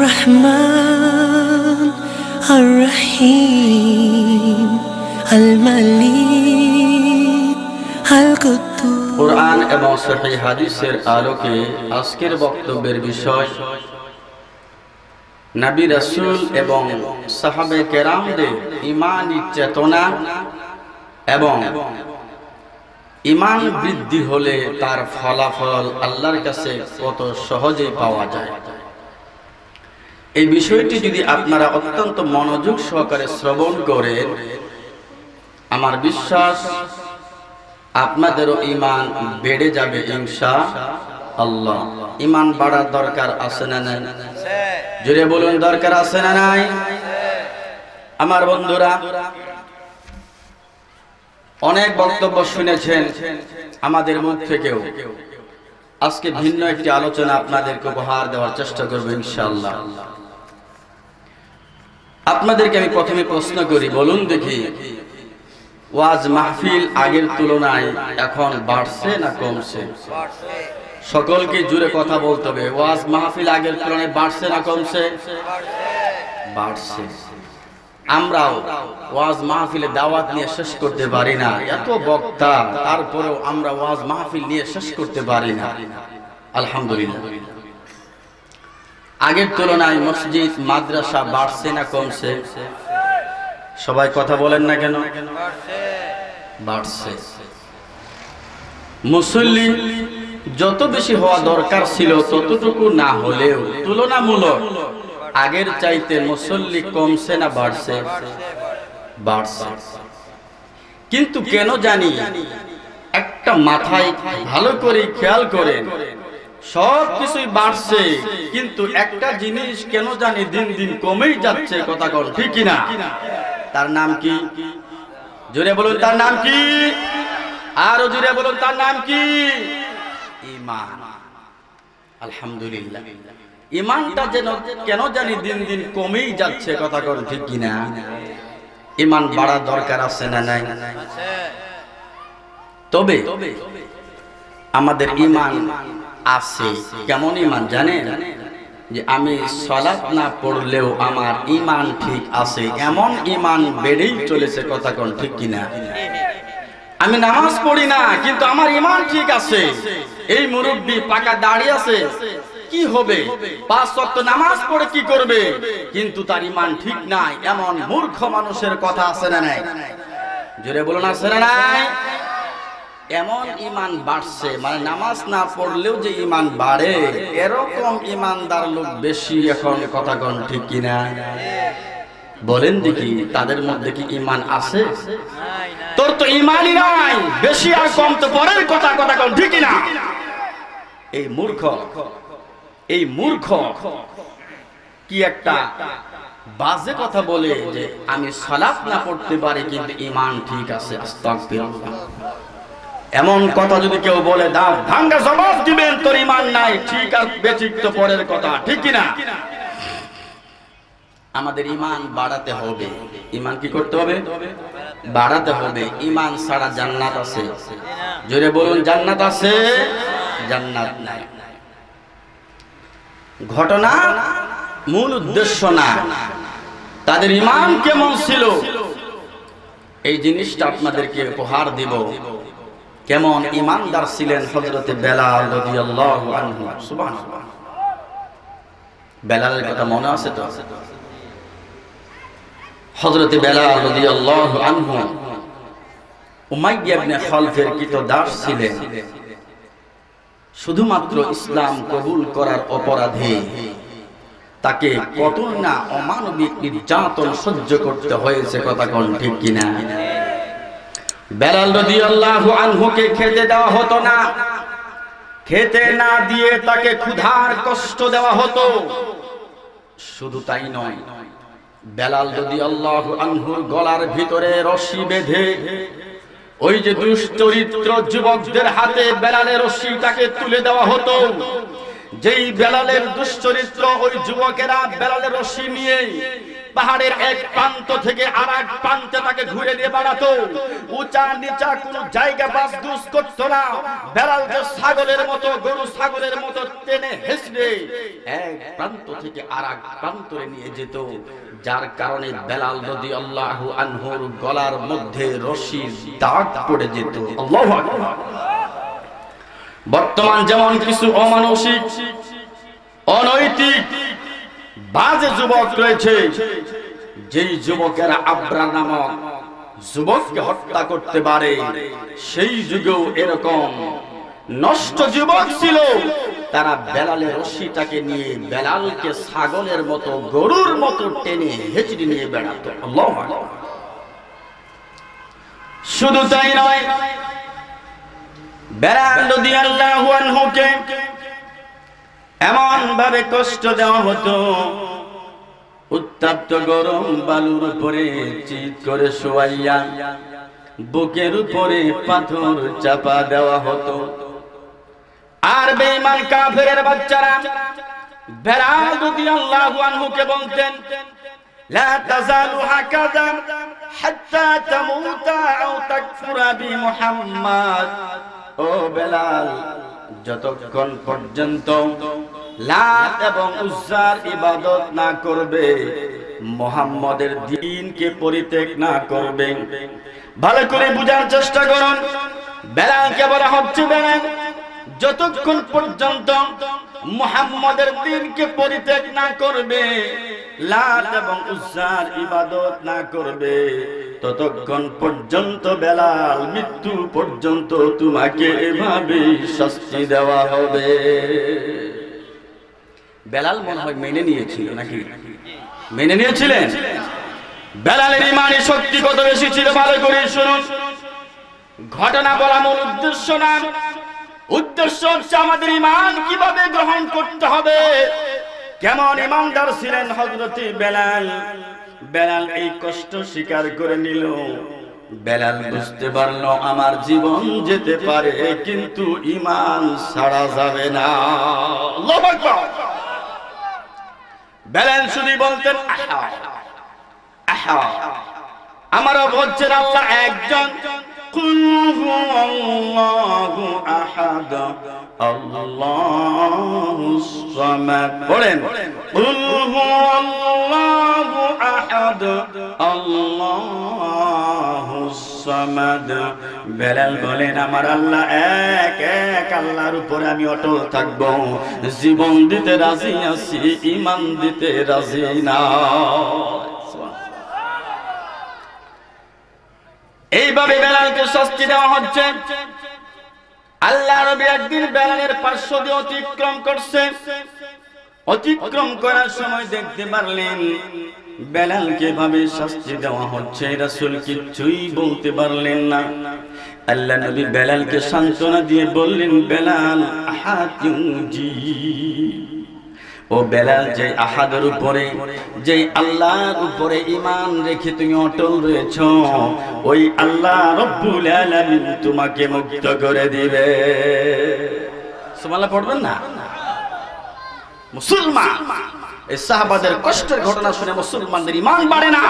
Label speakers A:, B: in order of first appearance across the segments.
A: الرحمن الرحيم الملك القدوس
B: কুরআন এবং সহিহ হাদিসের আলোকে আজকের বক্তব্যের বিষয় নবী রাসূল এবং সাহাবে কেরামদের ঈমানী চেতনা এবং ঈমান বৃদ্ধি হলে তার ফলাফল আল্লাহর কাছে কত সহজে পাওয়া যায়। এই বিষয়টি যদি আপনারা অত্যন্ত মনোযোগ সহকারে শ্রবণ করেন, আমার বিশ্বাস আপনাদেরও ঈমান বেড়ে যাবে ইনশাআল্লাহ। ঈমান বাড়ার দরকার আছে না নাই? জোরে বলুন, দরকার আছে না নাই? আমার বন্ধুরা, অনেক বক্তব্য শুনেছেন আমাদের মুখ থেকেও। আজকে ভিন্ন একটি আলোচনা আপনাদেরকে উপহার দেওয়ার চেষ্টা করব ইনশাআল্লাহ। আপনাদেরকে আমি প্রথমে প্রশ্ন করি, বলুন দেখি, ওয়াজ মাহফিল আগের তুলনায় এখন বাড়ছে না কমছে? সকলকে জুড়ে কথা বলতে হবে। ওয়াজ মাহফিল আগের তুলনায় বাড়ছে না কমছে? বাড়ছে। আমরাও ওয়াজ মাহফিলে দাওয়াত নিয়ে শেষ করতে পারি না, এত বক্তা, তারপরেও আমরা ওয়াজ মাহফিল নিয়ে শেষ করতে পারি না। আলহামদুলিল্লাহ। আগের তুলনায় মসজিদ মাদ্রাসা বাড়ছে না কমছে? সবাই কথা বলেন না কেন? বাড়ছে। মুসল্লি যত বেশি হওয়া দরকার ছিল ততটুকু না হলেও তুলনামূলক আগের চাইতে মুসল্লি কমছে না বাড়ছে? বাড়ছে। কিন্তু কেন জানি একটা মাথায় ভালো করে খেয়াল করেন, সব কিছুই বাড়ছে কিন্তু একটা জিনিস কেন জানি দিন দিন কমেই যাচ্ছে। কথা কোন ঠিক কিনা? তার নাম কি? জোরে বলুন, তার নাম কি? আরো জোরে বলুন, তার নাম কি? ঈমান। আলহামদুলিল্লাহ। ঈমানটা যেন কেন জানি দিন দিন কমেই যাচ্ছে। কথা কোন ঠিক কিনা? ঈমান বাড়ার দরকার আছে না নাই? তবে আমাদের ঈমান আছে। কেমন ঈমান জানেন? যে আমি সালাত না পড়লেও আমার ঈমান ঠিক আছে, এমন ঈমান বেড়েই চলেছে। কথা কোন ঠিক কিনা? আমি নামাজ পড়ি না কিন্তু আমার ঈমান ঠিক আছে। এই মুরব্বি পাকা দাঁড়িয়ে আছে, কি হবে? 5 ওয়াক্ত নামাজ পড়ে কি করবে? কিন্তু তার ঈমান ঠিক নাই, এমন মূর্খ মানুষের কথা আছে না নাই? জোরে বলুন, আছে না নাই? এমন ঈমান বাড়ছে, মানে নামাজ না পড়লেও যে ঈমান বাড়ে, এরকম ঈমানদার লোক বেশি এখন। কথা কোন ঠিক কিনা? বলেন দেখি, তাদের মধ্যে কি ঈমান আছে? তোর তো ঈমানই নাই, বেশি আর কম তো পরের কথা। কথা কোন ঠিক কিনা? এই মূর্খ কি একটা বাজে কথা বলে যে আমি সালাত না পড়তে পারি কিন্তু ঈমান ঠিক আছে। আস্তাগফিরুল্লাহ। এমন কথা যদি কেউ বলে, দাও ভাঙ্গা জবাব দিবেন, তোর ঈমান নাই। ঠিক আর বেঠিক তো পরের কথা, ঠিক কিনা? আমাদের ঈমান বাড়াতে হবে। ঈমান কি করতে হবে? বাড়াতে হবে। ঈমান ছাড়া জান্নাত আছে? জোরে বলুন, জান্নাত আছে? জান্নাত নাই। ঘটনা মূল উদ্দেশ্য না, তাদের ঈমান কেমন ছিল এই জিনিসটা আপনাদেরকে উপহার দিব। কেমন ঈমানদার ছিলেন হযরতে বেলাল রাদিয়াল্লাহু আনহু। সুবহানাল্লাহ। বেলালের কথা মনে আছে তো? হযরতে বেলাল রাদিয়াল্লাহু আনহু উমাইয়া ইবনে খালফের কৃতদাস ছিলেন। শুধুমাত্র ইসলাম কবুল করার অপরাধে তাকে কত না অমানবিক নির্যাতন সহ্য করতে হয়েছে। কথা কোন ঠিক কিনা? বেলাল রাদিয়াল্লাহু আনহুকে খেতে দেওয়া হতো না, খেতে না দিয়ে তাকে ক্ষুধার কষ্ট দেওয়া হতো। শুধু তাই নয়, বেলাল রাদিয়াল্লাহু আনহুর গলার ভিতরে রশি বেঁধে ওই যে দুশ্চরিত্র যুবকদের হাতে বেলালের রশিটাকে তুলে দেওয়া হতো। যেই বেলালের দুশ্চরিত্র, ওই যুবকেরা বেলালের রশি নিয়ে পাহাড়ের এক প্রান্ত থেকে আর এক প্রান্তে তাকে ঘুরে দিয়ে বেড়াতো। উঁচা নিচা কোনো জায়গা বাস দুস করতো না। বেলালকে ছাগলের মতো, গরু ছাগলের মতো টেনে হেঁচড়ে এক প্রান্ত থেকে আর এক প্রান্তরে নিয়ে যেত, যার কারণে বেলাল রাদিয়াল্লাহু আনহুর গলার মধ্যে রশির দাগ পড়ে যেত। আল্লাহু আকবার। বর্তমান যেমন কিছু অমানসিক, অনৈতিক, বাজে যুবক রয়েছে, যেই যুবকেরা আবরার নামক যুবককে হত্যা করতে পারে, সেই যুগেও এরকম নষ্ট যুবক ছিল। তারা বেলালের রশিটাকে নিয়ে বেলালকে ছাগলের মতো, গরুর মতো টেনে হেঁচড়ে নিয়ে বেড়াতো। আল্লাহু আকবার। শুধু তাই নয়, বেলাল রাদিয়াল্লাহু আনহুকে এমন ভাবে কষ্ট দেওয়া হতো, উত্তপ্ত গরম বালুর উপরে চিৎ করে শোয়াইয়া বুকের উপরে পাথর চাপা দেওয়া হতো। আর বেঈমান কাফেরের বাচ্চারা বেলাল রাদিয়াল্লাহু আনহুকে বলতেন, লা তাযালু হাকাযা হাত্তা তামুতা আও তাকফুরা বি মুহাম্মাদ। ও বেলাল, যতক্ষণ পর্যন্ত লাত এবং উজ্জার ইবাদত না করবে, মুহাম্মাদের দ্বীনকে পরিত্যাগ না করবে। ভালো করে বুঝার চেষ্টা করুন। বেলালকে বলা হচ্ছে, বেলাল যতক্ষণ পর্যন্ত মুহাম্মাদের দ্বীনকে পরিত্যাগ না করবে, লাত এবং উজ্জার ইবাদত না করবে, ততক্ষণ পর্যন্ত বেলাল, মৃত্যু পর্যন্ত তোমাকে এভাবে শাস্তি দেওয়া হবে। বেলাল মনে হয় মেনে নিয়েছিল, নাকি মেনে নিয়েছিলেন? বেলালের ইমানি শক্তি কত বেশি ছিল ভালো করে শুনুন। ঘটনা বলা মূল উদ্দেশ্য না, উদ্দেশ্য হচ্ছে আমাদের ইমান কিভাবে গ্রহণ করতে হবে, কেমন ইমানদার ছিলেন হযরত বেলাল। বেলাল এই কষ্ট স্বীকার করে নিল। বেলাল বুঝতে পারলো আমার জীবন যেতে পারে, কিন্তু ঈমান ছাড়া যাবে না। আল্লাহু আকবার। বেলাল শুধু বলতেন, আহা আহা, আমারও বলছেন আল্লাহ একজন। কুল হুয়াল্লাহু আহাদ আল্লাহুস সামাদ। বলেন, কুল হুয়াল্লাহু আহাদ আল্লাহুস সামাদ। বেলাল বলেন, আমার আল্লাহ এক, এক আল্লাহর উপরে আমি অটল থাকব। জীবন দিতে রাজি আছি, ঈমান দিতে রাজি না। এইভাবে বেলালকে শাস্তি দেওয়া হচ্ছে। আল্লাহ নবী একদিন বেলালের পার্শ্ব দিয়ে অতিক্রম করছে। অতিক্রম করার সময় দেখতে পারলেন বেলালকে ভাবে শাস্তি দেওয়া হচ্ছে। রাসূল কিছুই বলতে পারলেন না। আল্লাহ নবী বেলালকে সান্ত্বনা দিয়ে বললেন, বেলাল আহাতুজি। ও বেলাল, যে আহাদের উপরে, যে আল্লাহর উপরে ঈমান রেখে তুমি অটল রয়েছ, ওই আল্লাহ রব্বুল আলামিন তোমাকে মুক্ত করে দিবে। সুবহানাল্লাহ পড়বেন না? মুসলমান, এই সাহাবাদের কষ্টের ঘটনা শুনে মুসলমানদের ঈমান বাড়ে না।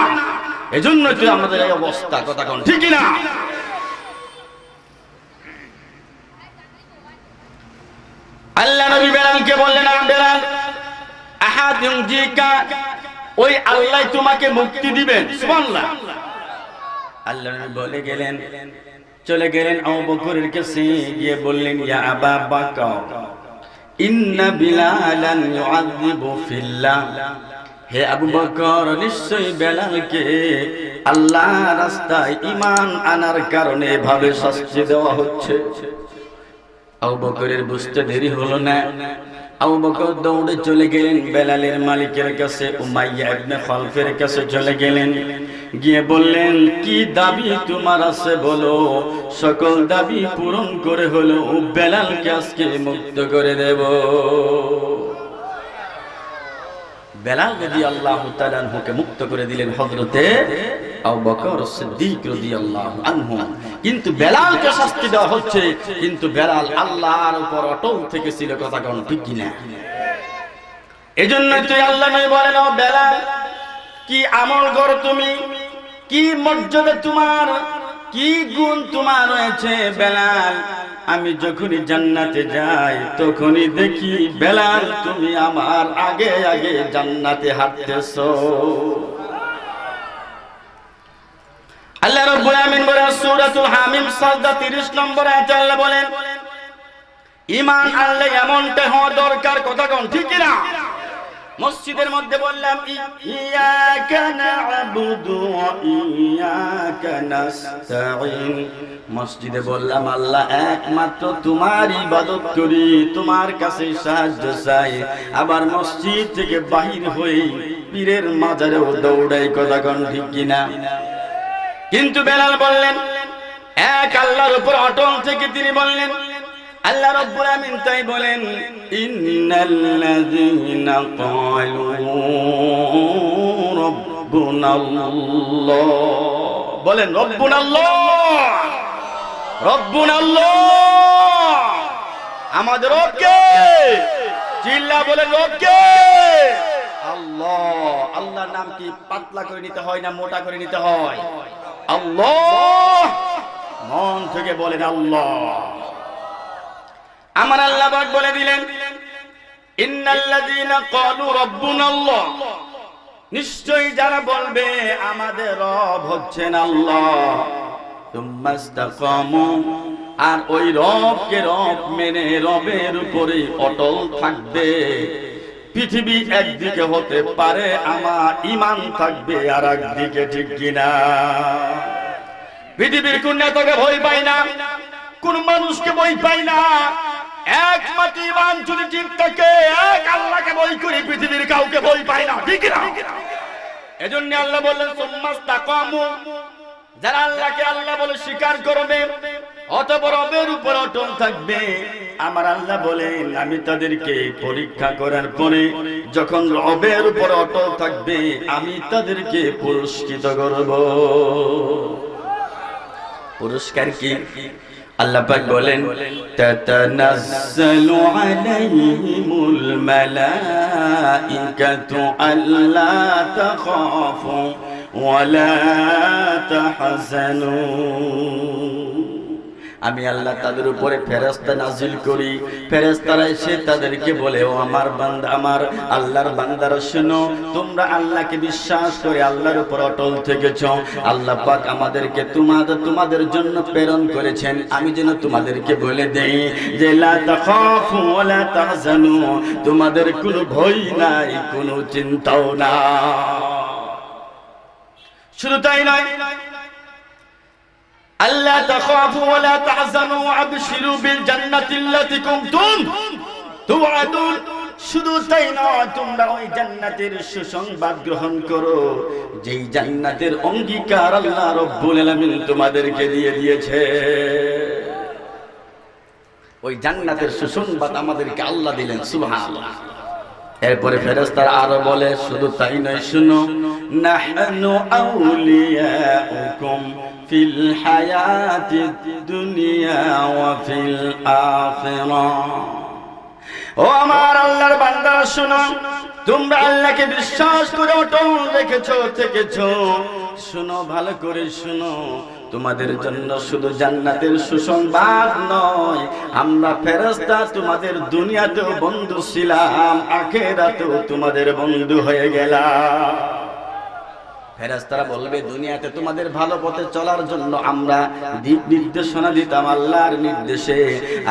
B: এজন্যই তো আমাদের এই অবস্থা। কথা কোন ঠিক না? আল্লাহ নবী বেলালকে বললেন, বেলাল আহাদিকা, ওই আল্লাহ তোমাকে মুক্তি দিবেন। সুবহানাল্লাহ। আল্লাহ নবী বলে গেলেন, চলে গেলেন আবু বকরের কাছে, গিয়ে বললেন, ইয়া আবা বকর ইন্না বিলালান ইউআযিবু ফিল্লাহ। হে আবু বকর, নিশ্চয়ই বেলালকে আল্লাহ রাস্তায় ঈমান আনার কারণে এভাবে শাস্তি দেওয়া হচ্ছে। আবু বকরের বুঝতে দেরি হলো না। আবু বকর দৌড়ে চলে গেলেন বেলালের মালিকের কাছে, উমাইয়া ইবনে খালফের কাছে চলে গেলেন। গিয়ে বললেন, কি দাবি তোমার আছে বলো, সকল দাবি পূরণ করে হলো বেলালকে আজকে মুক্ত করে দেব। বেলাল রাদিয়াল্লাহু তাআলা আনহুকে মুক্ত করে দিলেন হযরতে আবু বকর সিদ্দিক রাদিয়াল্লাহু আনহু। কিন্তু বেলালকে শাস্তি দেওয়া হচ্ছে, কিন্তু বেলাল আল্লাহর উপর অটল থেকেছিল। কথা কোন ঠিক কিনা? এজন্য তুই আল্লাহ নবী বলেন, ও বেলাল, কি আমল করো তুমি, কি মর্যাদা তোমার, কি গুণ তোমার রয়েছে বেলাল। আমি যখনই জান্নাতে যাই তখনই দেখি বেলাল তুমি আমার আগে আগে জান্নাতে হাঁটতেছো। আল্লাহ রাব্বুল আমিন বলেন সূরাতুল হামিম সাজদা 30 নম্বর আয়াতে আল্লাহ বলেন, ঈমান আনলে এমনটা হওয়া দরকার। কথা কোন ঠিক কিনা? মসজিদের মধ্যে বললাম ইয়াকা না'বুদু ওয়া ইয়াকা নাস্তাঈন, মসজিদে বললাম আল্লাহ একমাত্র তোমার ইবাদত করি, তোমার কাছে সাহায্য চাই। আবার মসজিদ থেকে বাহির হয়ে পীরের মাজারেও দৌড়াই। কথা কোন ঠিক কিনা? কিন্তু বেলাল বললেন এক আল্লাহর উপর অটল থেকে তিনি বললেন, আল্লাহ রাব্বুল আমিন তাই বলেন, ইন্নাল্লাযীনা ক্বালু রাব্বুনাল্লাহ, বলেন রব্বুনাল্লাহ, রব্বুনাল্লাহ, আমাদের রব কে? চিল্লা বলেন রব কে? আল্লাহ। আল্লাহর নাম কি পাতলা করে নিতে হয় না মোটা করে নিতে হয়? আল্লাহ। মন থেকে বলেন আল্লাহ। আমার আল্লাহ পাক বলে দিলেন, ইন্নাল্লাযীনা ক্বালু রাব্বুনাল্লাহ, নিশ্চয়ই যারা বলবে আমাদের রব হচ্ছেন আল্লাহ, তুম্মাস্তাকামু, আর ওই রবকে রব মেনে রবের উপরে অটল থাকবে। পৃথিবী একদিকে হতে পারে, আমার ঈমান থাকবে আর একদিকে, ঠিক কিনা? পৃথিবীর কোন নেতাকে ভয় পাই না, কোন মানুষকে ভয় পাই না, একমাত্র ঈমান যদি ঠিক থাকে, এক আল্লাহকে ভয় করি, পৃথিবীর কাউকে ভয় পাই না, ঠিক না? এজন্য আল্লাহ বললেন সুম্মাস্তাকামু, যারা আল্লাহকে আল্লাহ বলে স্বীকার করবে, অতঃপর রবের উপর অটল থাকবে। আমার আল্লাহ বলেন আমি তাদেরকে পরীক্ষা করার পরে যখন রবের উপর অটল থাকবে, আমি তাদেরকে পুরস্কৃত করব। পুরস্কার কি? আল্লাহ পাক বলেন, তাতানাজ্জালু আলাইহিমুল মালাইকাতু আল্লা তাখাফু ওয়া লা তাহজানু। আমি আল্লাহ তাদের উপরে ফেরেশতা নাজিল করি, ফেরেশতারা এসে তাদেরকে বলে, ও আমার বান্দা, আমার আল্লাহর বান্দারা শোনো, তোমরা আল্লাহকে বিশ্বাস করে আল্লাহর উপর অটল থেকেছো। আল্লাহ পাক আমাদেরকে তোমাদের জন্য প্রেরণ করেছেন, আমি যেন তোমাদেরকে বলে দেই যে লা তাখাফু ওয়া লা তাহজানু, তোমাদের কোনো ভয় নাই, কোনো চিন্তাও না। শুধু তাই নয়, আল্লাহ তাখাফু ওয়া লা তাহজানু আবশিরু বিল জান্নাতিল্লাতী কুনতুম তুআদুন, শুধু তাই নয়, তোমরা ওই জান্নাতের সুসংবাদ গ্রহণ করো, যেই জান্নাতের অঙ্গীকার আল্লাহ রাব্বুল আলামিন তোমাদেরকে দিয়ে দিয়েছে। ওই জান্নাতের সুসংবাদ আমাদেরকে আল্লাহ দিলেন, সুবহানাল্লাহ। এরপরে ফেরেশতারা আরো বলে, শুধু তাই নয়, শুনো, নাহনু আউলিয়াউকুম ফিল হায়াতিদ দুনিয়া ওয়া ফিল আখিরাহ। ও আমার আল্লাহর বান্দারা শোনো, তোমরা আল্লাহকে বিশ্বাস করে অটল রেখেছো থেকেছো, শোনো ভালো করে শোনো, তোমাদের জন্য শুধু জান্নাতের সুসংবাদ নয়, আমরা ফেরেশতা তোমাদের দুনিয়াতেও বন্ধু ছিলাম, আখিরাতেও তোমাদের বন্ধু হয়ে গেলাম। ফেরেশতারা বলবে, দুনিয়াতে তোমাদের ভালো পথে চলার জন্য আমরা দিক নির্দেশনা দিতাম আল্লাহর নির্দেশে,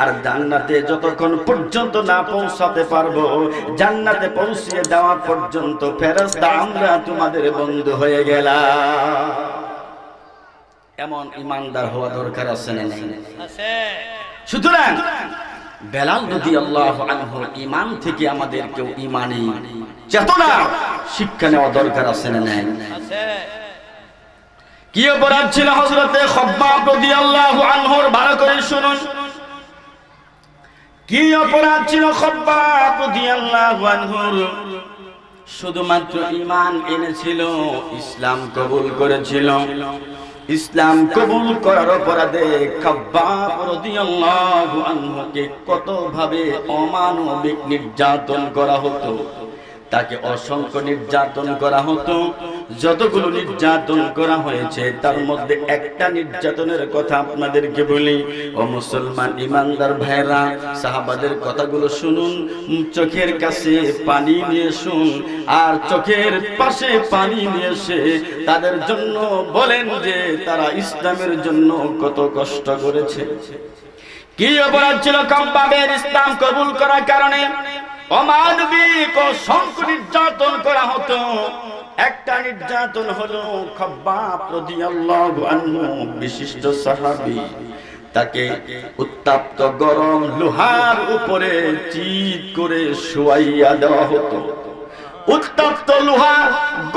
B: আর জান্নাতে যতক্ষণ পর্যন্ত না পৌঁছাতে পারবো, জান্নাতে পৌঁছিয়ে দেওয়া পর্যন্ত ফেরেশতা আমরা তোমাদের বন্ধু হয়ে গেলাম। এমন ইমানদার হওয়া দরকার আছে না নাই? আছে। সুতরাং বেলাল রাদিয়াল্লাহু আনহু ঈমান থেকে আমাদের কেউ ঈমানী চেতনা শিক্ষা নেওয়া দরকার আছে না নাই? আছে। কি অপরাধ ছিল হযরতে খাব্বাব রাদিয়াল্লাহু আনহুর? ভালো করে শুনুন, কি অপরাধ ছিল খাব্বাব রাদিয়াল্লাহু আনহুর? শুধুমাত্র ঈমান এনেছিল, ইসলাম কবুল করেছিল, ইসলাম কবুল করার অপরাধে খাব্বাব রাদিয়াল্লাহু আনহুকে কতভাবে অমানবিক নির্যাতন করা হতো, তাকে অসংখ্য নির্যাতন করা হতো। যতগুলো নির্যাতন করা হয়েছে তার মধ্যে একটা নির্যাতনের কথা আপনাদেরকে বলি। ও মুসলমান ইমানদার ভাইরা, সাহাবাদের কথাগুলো শুনুন, চোখের কাছে পানি নিয়ে শুন, আর চোখের পাশে পানি নিয়ে এসে তাদের জন্য বলেন যে তারা ইসলামের জন্য কত কষ্ট করেছে। কি অপরাধ ছিল খাব্বাবের ইসলাম কবুল করার কারণে? অমানবিক অসংখ্য নির্যাতন করা হতো। একটা নির্যাতন হলো খাব্বাব রাদিয়াল্লাহু আনহু, বিশিষ্ট সাহাবী, তাকে উত্তপ্ত গরম লোহার উপরে চিৎ করে শোয়াইয়া দেওয়া হতো। উত্তপ্ত লোহা,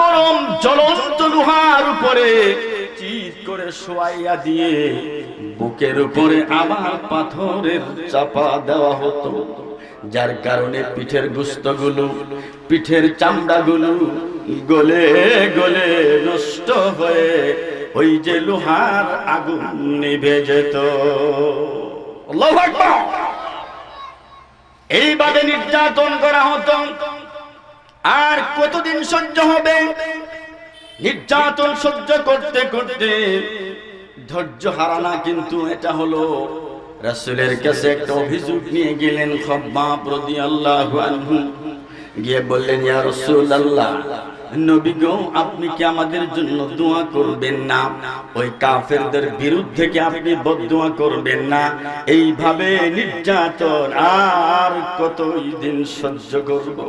B: গরম জ্বলন্ত লোহার উপরে চিৎ করে শোয়াইয়া দিয়ে বুকের উপরে আবার পাথরের চাপা দেওয়া হতো, যার কারণে পিঠের গোশতগুলো, পিঠের চামড়াগুলো গলে গলে নষ্ট হয়ে ওই যে লোহার আগুন নিভে যেত। আল্লাহু আকবার। এইভাবে নির্যাতন করা হতো। আর কতদিন সহ্য হবে? নির্যাতন সহ্য করতে করতে ধৈর্য হারানা, কিন্তু এটা হলো রাসূলের কাছে একটা অভিযোগ নিয়ে গেলেন খাব্বাব রাদিয়াল্লাহু আনহু। গিয়ে বললেন, ইয়া রাসূলুল্লাহ, নবী গো, আপনি কি আমাদের জন্য দোয়া করবেন না? ওই কাফেরদের বিরুদ্ধে কি আপনি বদদোয়া করবেন না? এইভাবে নির্যাতন আর কতই দিন সহ্য করব?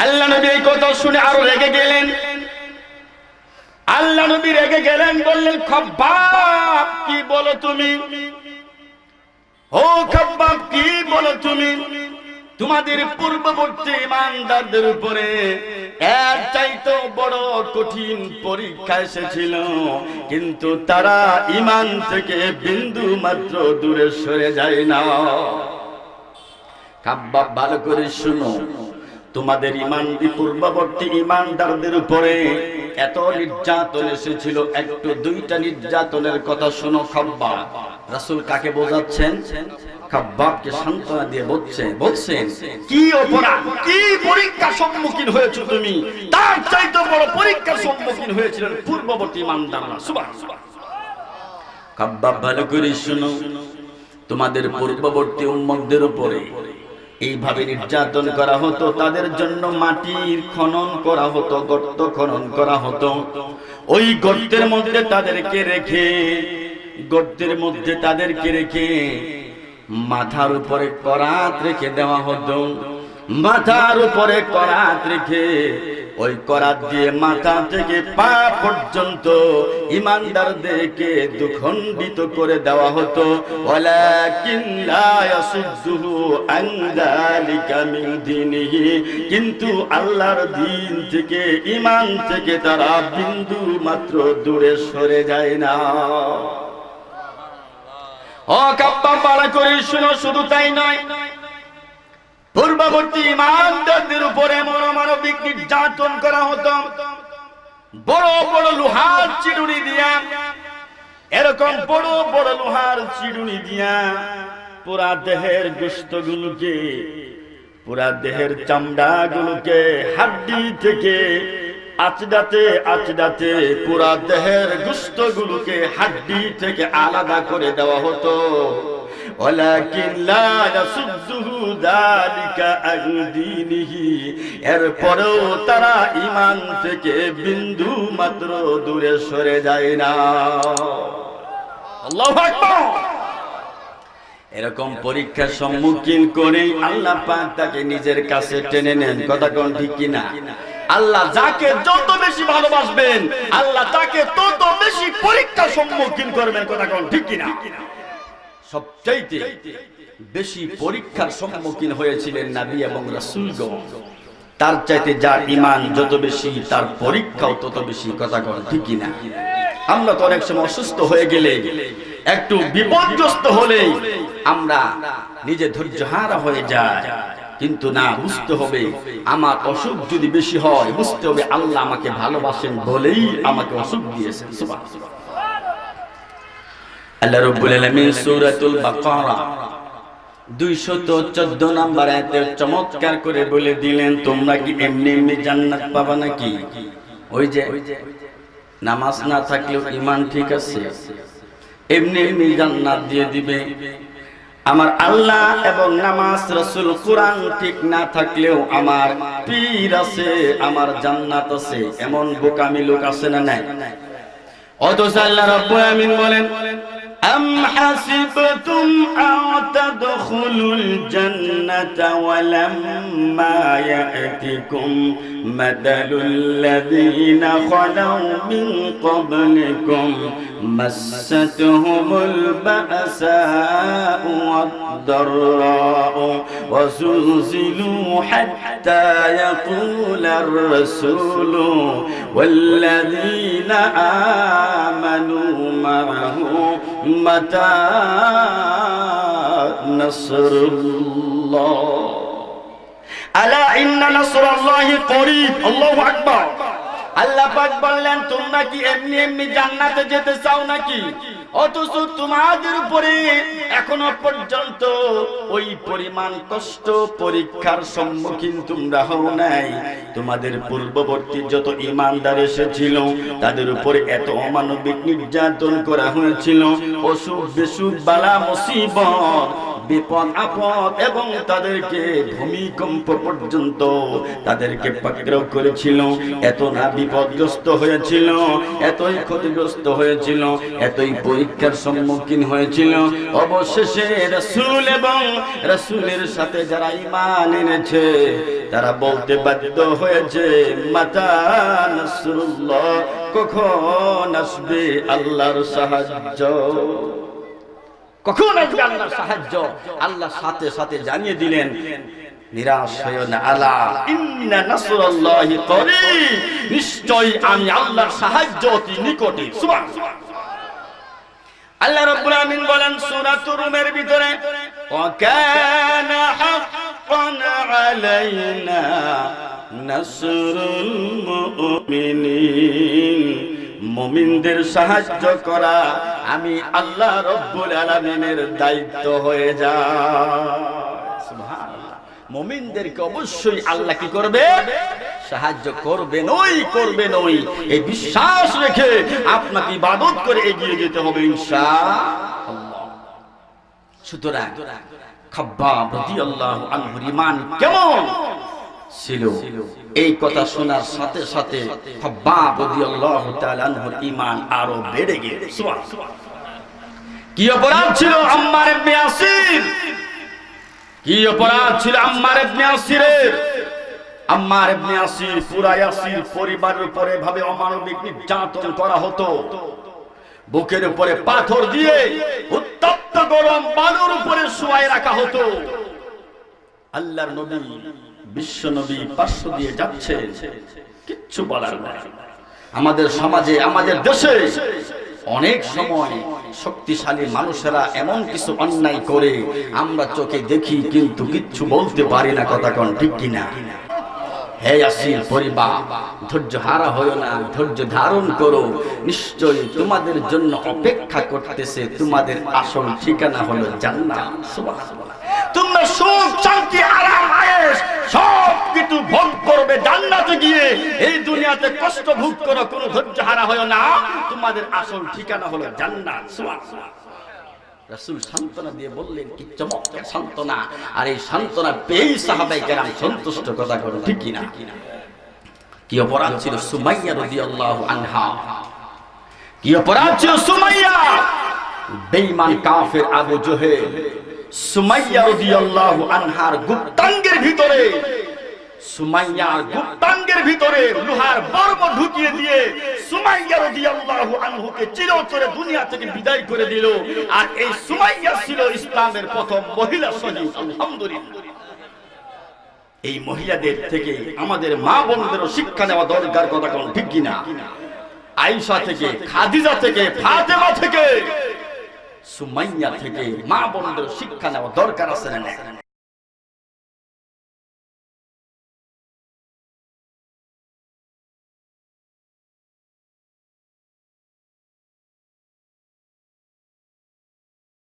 B: আল্লাহ নবী এই কথা শুনে আরো রেগে গেলেন। আল্লাহ নবী রেগে গেলেন, বললেন, খাব্বাব কি বলো তুমি? ও খাব্বাব কি বলো তুমি? তোমাদের পূর্ববর্তী ইমানদারদের উপরে এর চাইতে বড় কঠিন পরীক্ষা এসেছিল, কিন্তু তারা ঈমান থেকে বিন্দু মাত্র দূরে সরে যায় না। খাব্বাব, ভালো করে শুনো, তোমাদের পূর্ববর্তী ইমানদারদের উপরে এত নির্যাতন এসেছিল, একটু দুইটা নির্যাতনের কথা শোনো খাব্বাব। রাসূল কাকে বোঝাচ্ছেন? খাব্বাবকে সান্ত্বনা দিয়ে বলছেন, কি অপরাধ, কি পরীক্ষার সম্মুখীন হয়েছো তুমি? তার চাইতে বড় পরীক্ষার সম্মুখীন হয়েছিলেন পূর্ববর্তী ইমানদাররা। সুবহানাল্লাহ। খাব্বাব, ভালো করে শুনো, তোমাদের পূর্ববর্তী উম্মতদের উপরে এইভাবে নির্যাতন করা হতো। তাদের জন্য মাটির খনন করা হতো, গর্ত খনন করা হতো। ওই গর্তের মধ্যে তাদেরকে রেখে মাথার উপরে করাত রেখে দেওয়া হতো। মাথার উপরে করাত রেখে ওই করাত দিয়ে মাথা থেকে পা পর্যন্ত ইমানদারদেরকে দুখণ্ডিত করে দেওয়া হতো। ওয়ালাকিন লা ইয়াসুদ্দুহু আন যালিকা মিন দীনিহি, কিন্তু আল্লাহর দ্বীন থেকে, ঈমান থেকে তারা বিন্দু মাত্র দূরে সরে যায় না। ও খাব্বাব, ভালো করে শুনো, শুধু তাই নয়, পূর্ববর্তী ইমানদারদের উপরে মানবিক নির্যাতন করা হতো। বড় বড় লোহার চিরুনি দিয়া, এরকম বড় বড় লোহার চিরুনি দিয়া পুরা দেহের গোশতগুলোকে, পুরা দেহের চামড়াগুলোকে হাড্ডি থেকে আচড়াতে পুরা দেহের গোশতগুলোকে হাড্ডি থেকে আলাদা করে দেওয়া হতো। ওয়ালাকিন লা ইয়াসুদ্দুহু যালিকা আন দীনিহি, এরপরেও তারা ঈমান থেকে বিন্দু মাত্র দূরে সরে যায় না। আল্লাহু আকবার। এরকম পরীক্ষার সম্মুখীন করে আল্লাহ পাক তাকে নিজের কাছে টেনে নেন। কথা কোন ঠিক কিনা? আল্লাহ যাকে যত বেশি ভালোবাসবেন, আল্লাহ তাকে তত বেশি পরীক্ষার সম্মুখীন করবেন। কথা কোন ঠিক কিনা? সবচাইতে বেশি পরীক্ষার সম্মুখীন হয়েছিলেন নবী এবং রাসূলগণ। তার চাইতে যার ঈমান যত বেশি, তার পরীক্ষাও তত বেশি। কথা কোন ঠিক কিনা? আমরা তো অনেক সময় অসুস্থ হয়ে গেলে, একটু বিপর্যস্ত হলেই আমরা নিজে ধৈর্যহারা হয়ে যাই, কিন্তু না, বুঝতে হবে আমার অসুখ যদি বেশি হয়, বুঝতে হবে আল্লাহ আমাকে ভালোবাসেন বলেই আমাকে অসুখ দিয়েছেন। সুবহানাল্লাহ। আল্লাহ রাব্বুল আলামিন সূরাতুল বাকারা 214 নম্বর আয়াতে চমৎকার করে বলে দিলেন, তোমরা কি এমনি এমনি জান্নাত পাবা নাকি? ওই যে নামাজ না থাকলেও ঈমান ঠিক আছে, এমনি এমনি জান্নাত দিয়ে দিবে। আমার আল্লাহ এবং নামাজ রাসূল কোরআন ঠিক না থাকলেও আমার পীর আছে, আমার জান্নাত আছে, এমন বোকামি লোক আছে না নাই? অথচ আল্লাহ রাব্বুল আলামিন বলেন, أم حسبتم أن تدخلوا الجنة ولما يأتكم مثل الذين خلوا من قبلكم مستهم البأساء والضراء وزلزلوا حتى يقول الرسول والذين آمنوا معه متى نصر الله ألا إن نصر الله قريب الله أكبر। আল্লাহ পাক বললেন, তোমরা কি এমনি এমনি জান্নাতে যেতে চাও নাকি? অথচ তোমাদের উপরে এখনো পর্যন্ত ওই পরিমাণ কষ্ট পরীক্ষার সম্মুখীন তোমরা হও নাই। তোমাদের পূর্ববর্তী যত ঈমানদার এসেছিল তাদের উপরে এত অমানবিক নির্যাতন করা হয়েছিল, অসুখ বিসুখ বালা মুসিবত বিপদ আপদ এবং তাদেরকে ভূমিকম্প পর্যন্ত তাদেরকে পাকড়াও করেছিল। এত না বিপদগ্রস্ত হয়েছিল, এতই ক্ষতিগ্রস্ত হয়েছিল, এতই পরীক্ষার সম্মুখীন হয়েছিল। অবশেষে রাসূল এবং রাসূলের সাথে যারা ঈমান এনেছে তারা বলতে বাধ্য হয়েছে, মাতা নাসরুল্লাহ, কখন আসবে আল্লাহর সাহায্য, কখন আসবে আল্লাহর সাহায্য? আল্লাহ সাথে সাথে জানিয়ে দিলেন, নিরাশ হয়ো না, আলা ইন্না নাসরুল্লাহি করিব, নিশ্চয়ই আমি আল্লাহর সাহায্য অতি নিকটে। সুবহানাল্লাহ। আল্লাহ রাব্বুল আলামিন বলেন সূরাতুর রুমের ভিতরে, ওয়া কানা হাক্কান আলাইনা নাসরুল মুমিনিন, মুমিনদের সাহায্য করা আমি আল্লাহ রাব্বুল আলামিনের দায়িত্ব হয়ে যায়। সুবহানাল্লাহ। মুমিনদেরকে অবশ্যই আল্লাহ কি করবে? সাহায্য করবেন, করবেন। এই বিশ্বাস রেখে আপনাকে ইবাদত করে এগিয়ে যেতে হবে ইনশাআল্লাহ। সুতরাং খাব্বাব রাদিয়াল্লাহু আনহুর ঈমান কেমন ছিল, এই কথা শোনার সাথে সাথে খাব্বাব রাদিয়াল্লাহু তাআলা আনহুর ঈমান আরো বেড়ে গেল। সুবহানাল্লাহ। কি অপরাধ ছিল আম্মার ইবনে ইয়াসির? কি অপরাধ ছিল আম্মার ইবনে ইয়াসিরের? আম্মার ইবনে ইয়াসির পুরা ইয়াসির পরিবারের উপরে ভাবে অমানবিক নির্যাতন করা হতো। বুকের উপরে পাথর দিয়ে উত্তপ্ত গরম বালুর উপরে শুয়ায় রাখা হতো। আল্লাহর নবী বিশ্ব নবী পার্শ্ব দিয়ে যাচ্ছে, কিচ্ছু বলার নাই। আমাদের সমাজে, আমাদের দেশে অনেক সময় শক্তিশালী মানুষেরা এমন কিছু অন্যায় করে আমরা চোখে দেখি কিন্তু কিচ্ছু বলতে পারি না। কথা কোন ঠিক কিনা? হে ইয়াসির পরিবার, ধৈর্য হারা হয়ো না, ধৈর্য ধারণ করো। নিশ্চয়ই তোমাদের জন্য অপেক্ষা করতেছে তোমাদের আসল ঠিকানা হলো জান্নাত। সুবহানাল্লাহ। তোমরা সুখ শান্তি আরাম আয়েশ সব কিছু ভোগ করবে জান্নাতে গিয়ে। এই দুনিয়াতে কষ্ট ভোগ করো, কোনো ধৈর্য হারা হয়ো না, তোমাদের আসল ঠিকানা হলো জান্নাত। সুবহানাল্লাহ। রাসূল সান্তনা দিয়ে বললেন, কি চমৎকার সান্তনা! আর এই সান্তনা পেয়ে সাহাবায়ে কেরাম সন্তুষ্ট। কথা বলো ঠিক কি না? কি অপরাধ ছিল সুমাইয়া রাদিয়াল্লাহু আনহা? কি অপরাধ ছিল সুমাইয়া? বেঈমান কাফের আবু জহেল সুমাইয়া রাদিয়াল্লাহু আনহার গুপ্তাঙ্গের ভিতরে, সুমাইয়ার গুপ্তাঙ্গের ভিতরে লোহার বর্ম ঢুকিয়ে দিয়ে সুমাইয়া রাদিয়াল্লাহু আনহুকে চিরতরে দুনিয়া থেকে বিদায় করে দিল। আর এই সুমাইয়া ছিল ইসলামের প্রথম মহিলা শহীদ। আলহামদুলিল্লাহ। এই মহিলাদের থেকে আমাদের মা বোনদেরও শিক্ষা নেওয়া দরকার। কথা কোন ঠিক কিনা? আয়েশা থেকে, খাদিজা থেকে, ফাতেমা থেকে, সুমাইয়া থেকে মা বোনদের শিক্ষা নেওয়া দরকার আছে না?